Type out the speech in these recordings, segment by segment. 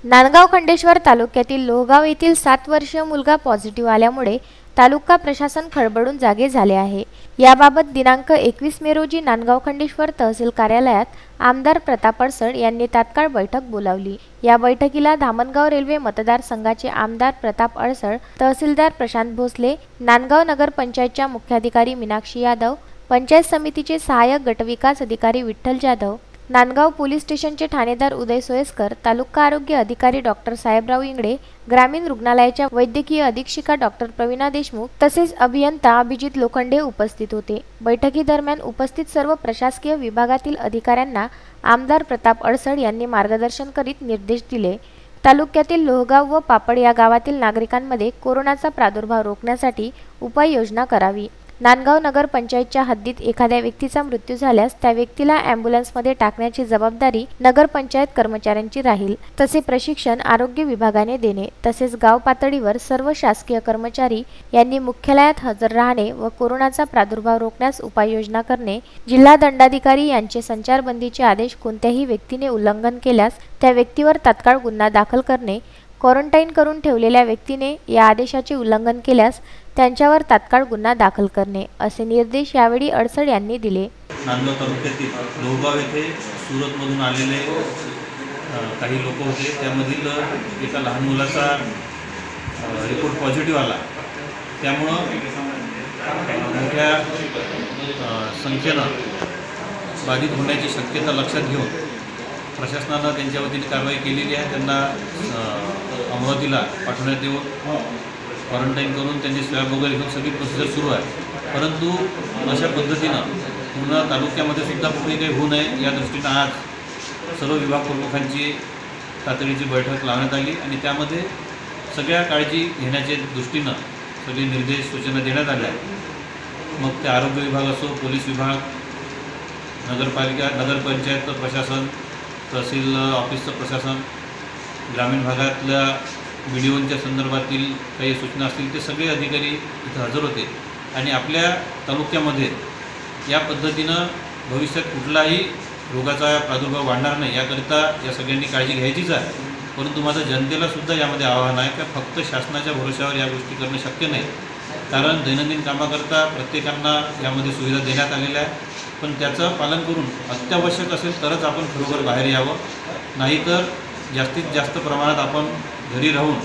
नांदगाव खंडेश्वर तालुक्यातील लोहगाव येथील 7 वर्षीय मुलगा पॉझिटिव्ह आल्यामुळे तालुका प्रशासन खळबळून जागे झाले आहे। याबाबत दिनांक 21 मे रोजी नांदगाव खंडेश्वर तहसील कार्यालयात आमदार प्रताप अडसड यांनी तात्काळ बैठक बोलावली। या बैठकीला धामणगाव रेल्वे मतदारसंघाचे आमदार प्रताप अडसड, तहसीलदार प्रशांत भोसले, नांदगाव नगर पंचायतच्या मुख्याधिकारी मीनाक्षी यादव, पंचायत समितीचे सहाय्यक गटविकास अधिकारी विठ्ठल जाधव, नांदगाव पोलीस स्टेशनचे ठाणेदार उदय सोयस्कर, तालुका आरोग्य अधिकारी डॉक्टर साहेबराव इंगडे, ग्रामीण रुग्णालयाच्या वैद्यकीय अधीक्षिका डॉक्टर प्रवीणा देशमुख तसेच अभियंता अभिजित लोखंडे उपस्थित होते। बैठकीदरम्यान उपस्थित सर्व प्रशासकीय विभागातील अधिकाऱ्यांना आमदार प्रताप अडसड यांनी मार्गदर्शन करीत निर्देश दिले। तालुक्यातील लोहगाव व पापड या गावातील नागरिकांमध्ये कोरोनाचा प्रादुर्भाव रोखण्यासाठी उपाययोजना करावी। नांदगाव नगर पंचायतच्या हद्दीत एखाद्या व्यक्तीचा मृत्यू झाल्यास त्या व्यक्तीला ॲम्ब्युलन्समध्ये टाकण्याची जबाबदारी नगर पंचायत कर्मचाऱ्यांची राहील। तसे प्रशिक्षण आरोग्य विभागाने देणे तसेच गाव पातळीवर सर्व शासकीय कर्मचारी यांनी मुख्यालयात हजर राहणे व कोरोनाचा प्रादुर्भाव रोखण्यास उपाययोजना करणे। जिल्हा दंडाधिकारी यांचे संचारबंदीचे आदेश कोणत्याही व्यक्तीने उल्लंघन केल्यास त्या व्यक्तीवर तात्काळ गुन्हा दाखल करणे। क्वारंटाईन करून ठेवलेल्या व्यक्तीने या आदेशाचे उल्लंघन केल्यास त्यांच्यावर तात्काळ गुन्हा दाखल करणे असे निर्देश यावेळी अडसड यांनी दिले। नांदगाव तालुक्यातील लोहगाव येथे सुरतमधून आलेले काही लोक होते, त्यामधील एका लहान मुलाचा रिपोर्ट पॉझिटिव्ह आला। त्यामुळं मोठ्या संख्येनं बाधित होण्याची शक्यता लक्षात घेऊन प्रशासनानं त्यांच्या वतीने कारवाई केलेली आहे। त्यांना अमरावतीला पाठवण्यात येऊन क्वारंटाईन करून त्यांची स्वॅब वगैरे घेऊन सगळी प्रोसिजर सुरू आहे। परंतु अशा पद्धतीनं पूर्ण तालुक्यामध्ये सुद्धा कुठे काही होऊ नये या दृष्टीनं आज सर्व विभाग प्रमुखांची तातडीची बैठक लावण्यात आली आणि त्यामध्ये सगळ्या काळजी घेण्याच्या दृष्टीनं सगळे निर्देश सूचना देण्यात आल्या आहेत। मग ते आरोग्य विभाग असो, पोलीस विभाग, नगरपालिका, नगरपंचायत प्रशासन, तहसील ऑफिसचं प्रशासन, ग्रामीण भागातल्या व्हिडिओच्या संदर्भातील काही सूचना असतील ते सगळे अधिकारी इथं हजर होते आणि आपल्या तालुक्यामध्ये या पद्धतीनं भविष्यात कुठलाही रोगाचा प्रादुर्भाव वाढणार नाही याकरिता या सगळ्यांनी काळजी घ्यायचीच आहे। परंतु माझं जनतेला सुद्धा यामध्ये आवाहन आहे की फक्त शासनाच्या भरोश्यावर या गोष्टी करणं शक्य नाही, कारण दैनंदिन कामाकरता प्रत्येकांना यामध्ये सुविधा देण्यात आलेल्या आहे। पण त्याचं पालन करून अत्यावश्यक असेल तरच आपण खरोखर बाहेर यावं, नाहीतर जास्तीत जास्त प्रमाणात आपण घरी राहून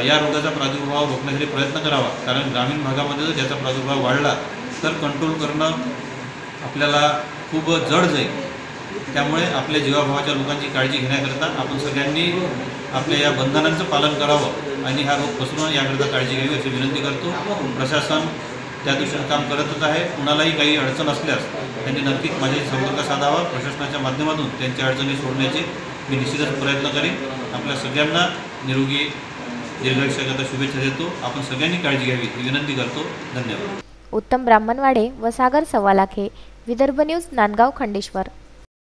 या रोगाचा प्रादुर्भाव रोखण्यासाठी प्रयत्न करावा, कारण ग्रामीण भागामध्ये जर त्याचा प्रादुर्भाव वाढला तर कंट्रोल करणं आपल्याला खूप जड जाईल। त्यामुळे आपल्या जीवाभावाच्या लोकांची काळजी घेण्याकरता आपण सगळ्यांनी आपल्या या बंधनांचं पालन करावं आणि हा रोग पसरू नये याकरता काळजी घ्यावी अशी विनंती करतो। प्रशासन त्या दृष्टीनं काम करतच आहे। कुणालाही काही अडचण असल्यास त्यांनी नक्कीच माझ्याशी संपर्क साधावा। प्रशासनाच्या माध्यमातून त्यांच्या अडचणी सोडण्याचे मी निश्चितच प्रयत्न करेन। आपल्या सगळ्यांना निरोगी दीर्घायुष्याकरता शुभेच्छा देतो। आपण सगळ्यांनी काळजी घ्यावी ही विनंती करतो। धन्यवाद। उत्तम ब्राह्मणवाडे व सागर सव्वालाखे, विदर्भ न्यूज, नांदगाव खंडेश्वर।